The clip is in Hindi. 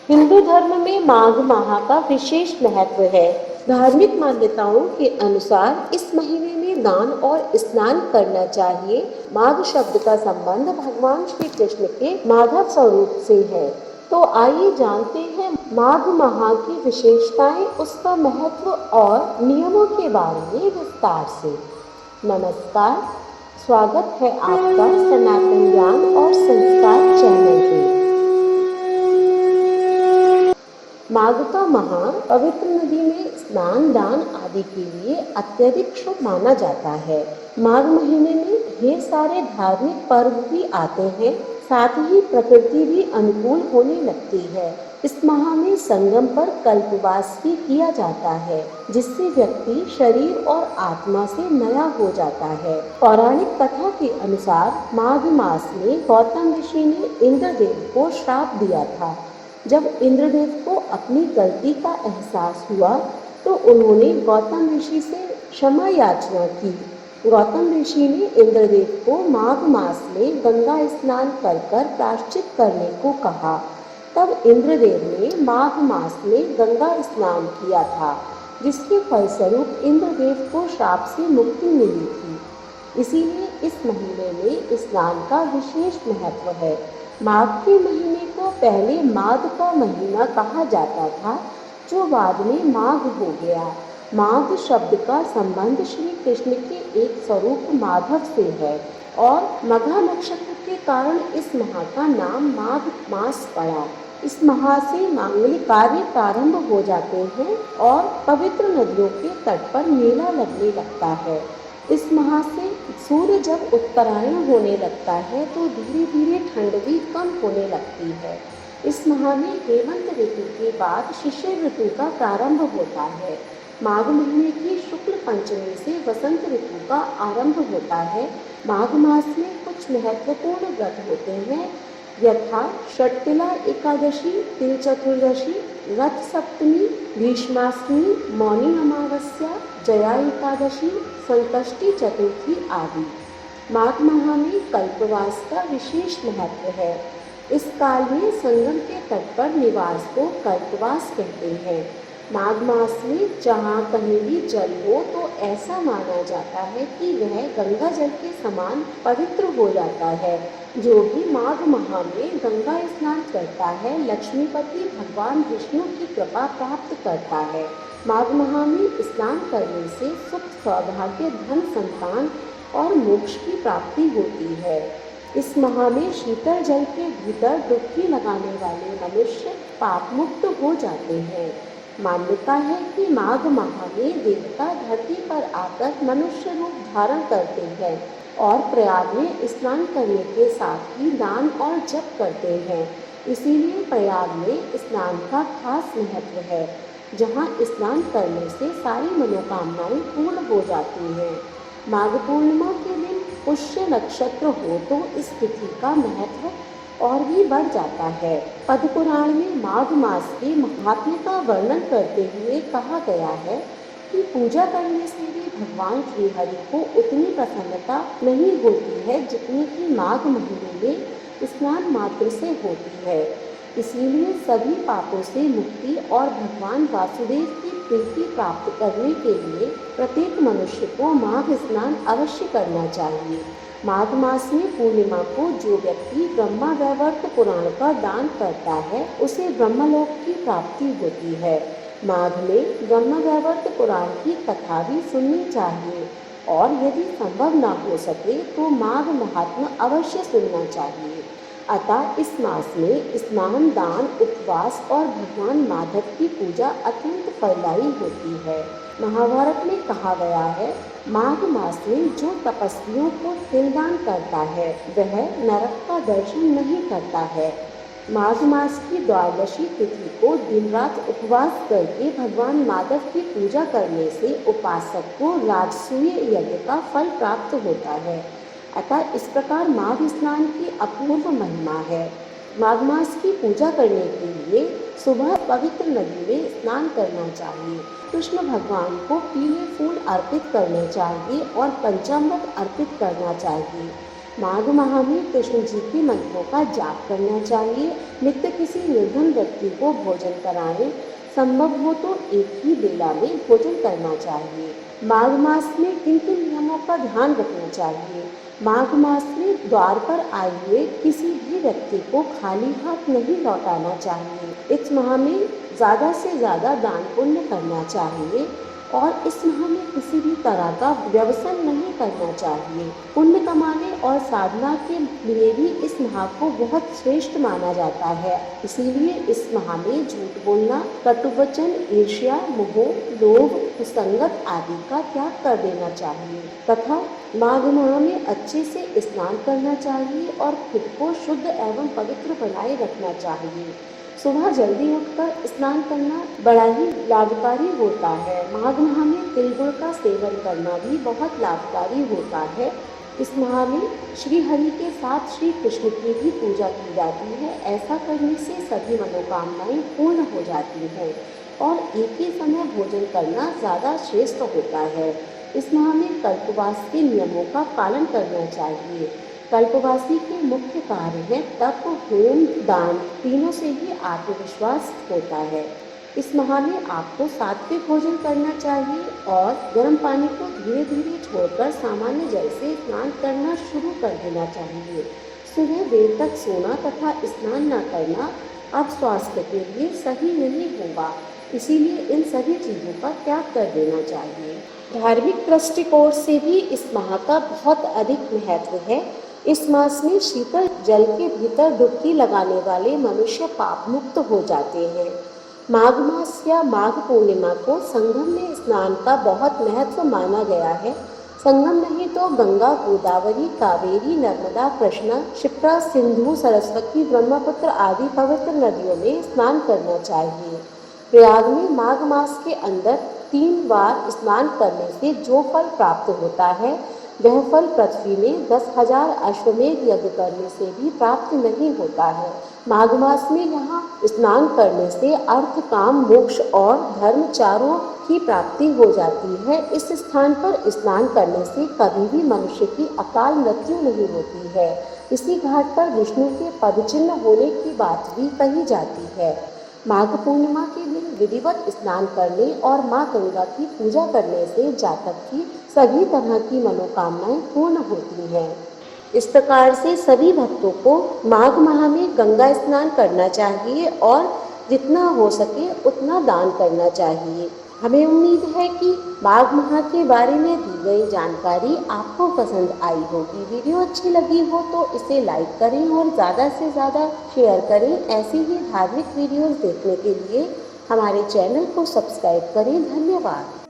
हिंदू धर्म में माघ माह का विशेष महत्व है। धार्मिक मान्यताओं के अनुसार इस महीने में दान और स्नान करना चाहिए। माघ शब्द का संबंध भगवान श्री कृष्ण के माधव स्वरूप से है। तो आइए जानते हैं माघ माह की विशेषताएं, उसका महत्व और नियमों के बारे में विस्तार से। नमस्कार, स्वागत है आपका सनातन ज्ञान और संस्कार चैनल पे। माघ का माह पवित्र नदी में स्नान, दान आदि के लिए अत्यधिक शुभ माना जाता है। माघ महीने में ढेर सारे धार्मिक पर्व भी आते हैं, साथ ही प्रकृति भी अनुकूल होने लगती है। इस माह में संगम पर कल्पवास भी किया जाता है, जिससे व्यक्ति शरीर और आत्मा से नया हो जाता है। पौराणिक कथा के अनुसार माघ मास में गौतम ऋषि ने इंद्रदेव को श्राप दिया था। जब इंद्रदेव को अपनी गलती का एहसास हुआ तो उन्होंने गौतम ऋषि से क्षमा याचना की। गौतम ऋषि ने इंद्रदेव को माघ मास में गंगा स्नान कर प्रायश्चित करने को कहा। तब इंद्रदेव ने माघ मास में गंगा स्नान किया था, जिसके फलस्वरूप इंद्रदेव को श्राप से मुक्ति मिली थी। इसीलिए इस महीने में स्नान का विशेष महत्व है। माघ के महीने को पहले माघ का महीना कहा जाता था, जो बाद में माघ हो गया। माघ शब्द का संबंध श्री कृष्ण के एक स्वरूप माधव से है और मघा नक्षत्र के कारण इस माह का नाम माघ मास पड़ा। इस माह से मांगलिक कार्य प्रारंभ हो जाते हैं और पवित्र नदियों के तट पर मेला लगने लगता है। इस माह से सूर्य जब उत्तरायण होने लगता है तो धीरे धीरे ठंड भी कम होने लगती है। इस माह में हेमंत ऋतु के बाद शिशिर ऋतु का प्रारंभ होता है। माघ महीने की शुक्ल पंचमी से वसंत ऋतु का आरंभ होता है। माघ मास में कुछ महत्वपूर्ण व्रत होते हैं, यथा षटतिला एकादशी, तिल चतुर्दशी, रथ सप्तमी, भीष्माष्टमी, मौनी अमावस्या, जया एकादशी, संकष्टी चतुर्थी आदि। माघ माह में कल्पवास का विशेष महत्व है। इस काल में संगम के तट पर निवास को कल्पवास कहते हैं। माघ मास में जहाँ कहीं भी जल हो तो ऐसा माना जाता है कि वह गंगा जल के समान पवित्र हो जाता है। जो भी माघ माह में गंगा स्नान करता है, लक्ष्मीपति भगवान विष्णु की कृपा प्राप्त करता है। माघ माह में स्नान करने से सुख, सौभाग्य, धन, संतान और मोक्ष की प्राप्ति होती है। इस माह में शीतल जल के भीतर डुबकी लगाने वाले मनुष्य पाप मुक्त हो जाते हैं। मान्यता है कि माघ माह में देवता धरती पर आकर मनुष्य रूप धारण करते हैं और प्रयाग में स्नान करने के साथ ही दान और जप करते हैं। इसीलिए प्रयाग में स्नान का खास महत्व है, जहाँ स्नान करने से सारी मनोकामनाएं पूर्ण हो जाती हैं। माघ पूर्णिमा के दिन पुष्य नक्षत्र हो तो इस तिथि का महत्व और भी बढ़ जाता है। पद्म पुराण में माघ मास के महात्म्य का वर्णन करते हुए कहा गया है कि पूजा करने से भी भगवान श्री हरि को उतनी प्रसन्नता नहीं होती है जितनी कि माघ महीने में स्नान मात्र से होती है। इसीलिए सभी पापों से मुक्ति और भगवान वासुदेव की प्रीति प्राप्त करने के लिए प्रत्येक मनुष्य को माघ स्नान अवश्य करना चाहिए। माघ मास में पूर्णिमा को जो व्यक्ति ब्रह्मा वैवर्त पुराण का दान करता है, उसे ब्रह्मलोक की प्राप्ति होती है। माघ में ब्रह्मा वैवर्त पुराण की कथा भी सुननी चाहिए और यदि संभव न हो सके तो माघ महात्म्य अवश्य सुनना चाहिए। अतः इस मास में स्नान, दान, उपवास और भगवान माधव की पूजा अत्यंत फलदायी होती है। महाभारत में कहा गया है, माघ मास में जो तपस्वियों को तिलदान करता है वह नरक का दर्शन नहीं करता है। माघ मास की द्वादशी तिथि को दिन रात उपवास करके भगवान माधव की पूजा करने से उपासक को राजसूय यज्ञ का फल प्राप्त होता है। अतः इस प्रकार माघ स्नान की अपूर्व महिमा है। माघ मास की पूजा करने के लिए सुबह पवित्र नदी में स्नान करना चाहिए। कृष्ण भगवान को पीले फूल अर्पित करने चाहिए और पंचामृत अर्पित करना चाहिए। माघ माह में कृष्ण जी के मंत्रों का जाप करना चाहिए। नित्य किसी निर्धन व्यक्ति को भोजन कराएं। संभव हो तो एक ही बेला में भोजन करना चाहिए। माघ मास में किन किन नियमों का ध्यान रखना चाहिए? माघ मास में द्वार पर आए हुए किसी भी व्यक्ति को खाली हाथ नहीं लौटाना चाहिए। इस माह में ज़्यादा से ज़्यादा दान पुण्य करना चाहिए और इस माह में किसी भी तरह का व्यवसाय नहीं करना चाहिए। पुण्य कमाने और साधना के लिए भी इस माह को बहुत श्रेष्ठ माना जाता है। इसीलिए इस माह में झूठ बोलना, कटुवचन, ईर्ष्या, मोह, लोभ, कुसंगत आदि का त्याग कर देना चाहिए तथा माघ माह में अच्छे से स्नान करना चाहिए और खुद को शुद्ध एवं पवित्र बनाए रखना चाहिए। सुबह जल्दी उठकर स्नान करना बड़ा ही लाभकारी होता है। माघ माह में तिल गुड़ का सेवन करना भी बहुत लाभकारी होता है। इस माह में श्री हरि के साथ श्री कृष्ण की भी पूजा की जाती है। ऐसा करने से सभी मनोकामनाएं पूर्ण हो जाती हैं और एक ही समय भोजन करना ज़्यादा श्रेष्ठ होता है। इस माह में कल्पवास के नियमों का पालन करना चाहिए। कल्पवासी के मुख्य कार्य है तप, होम, दान, तीनों से ही आत्मविश्वास होता है। इस माह में आपको सात्विक भोजन करना चाहिए और गर्म पानी को धीरे धीरे छोड़कर सामान्य जल से स्नान करना शुरू कर देना चाहिए। सुबह देर तक सोना तथा स्नान न करना अब स्वास्थ्य के लिए सही नहीं होगा, इसीलिए इन सभी चीज़ों का त्याग कर देना चाहिए। धार्मिक दृष्टिकोण से भी इस माह का बहुत अधिक महत्व है। इस मास में शीतल जल के भीतर डुबकी लगाने वाले मनुष्य पाप मुक्त हो जाते हैं। माघ मास या माघ पूर्णिमा को संगम में स्नान का बहुत महत्व माना गया है। संगम नहीं तो गंगा, गोदावरी, कावेरी, नर्मदा, कृष्णा, क्षिप्रा, सिंधु, सरस्वती, ब्रह्मपुत्र आदि पवित्र नदियों में स्नान करना चाहिए। प्रयाग में माघ मास के अंदर 3 बार स्नान करने से जो फल प्राप्त होता है वह फल पृथ्वी में 10,000 अश्वमेध यज्ञ करने से भी प्राप्त नहीं होता है। माघ मास में यहाँ स्नान करने से अर्थ, काम, मोक्ष और धर्म चारों की प्राप्ति हो जाती है। इस स्थान पर स्नान करने से कभी भी मनुष्य की अकाल मृत्यु नहीं होती है। इसी घाट पर विष्णु के पदचिन्ह होने की बात भी कही जाती है। माघ पूर्णिमा के दिन विधिवत स्नान करने और माँ गंगा की पूजा करने से जातक की सभी तरह की मनोकामनाएं पूर्ण होती हैं। इस प्रकार से सभी भक्तों को माघ माह में गंगा स्नान करना चाहिए और जितना हो सके उतना दान करना चाहिए। हमें उम्मीद है कि माघ माह के बारे में दी गई जानकारी आपको पसंद आई होगी। वीडियो अच्छी लगी हो तो इसे लाइक करें और ज़्यादा से ज़्यादा शेयर करें। ऐसी ही धार्मिक वीडियोस देखने के लिए हमारे चैनल को सब्सक्राइब करें। धन्यवाद।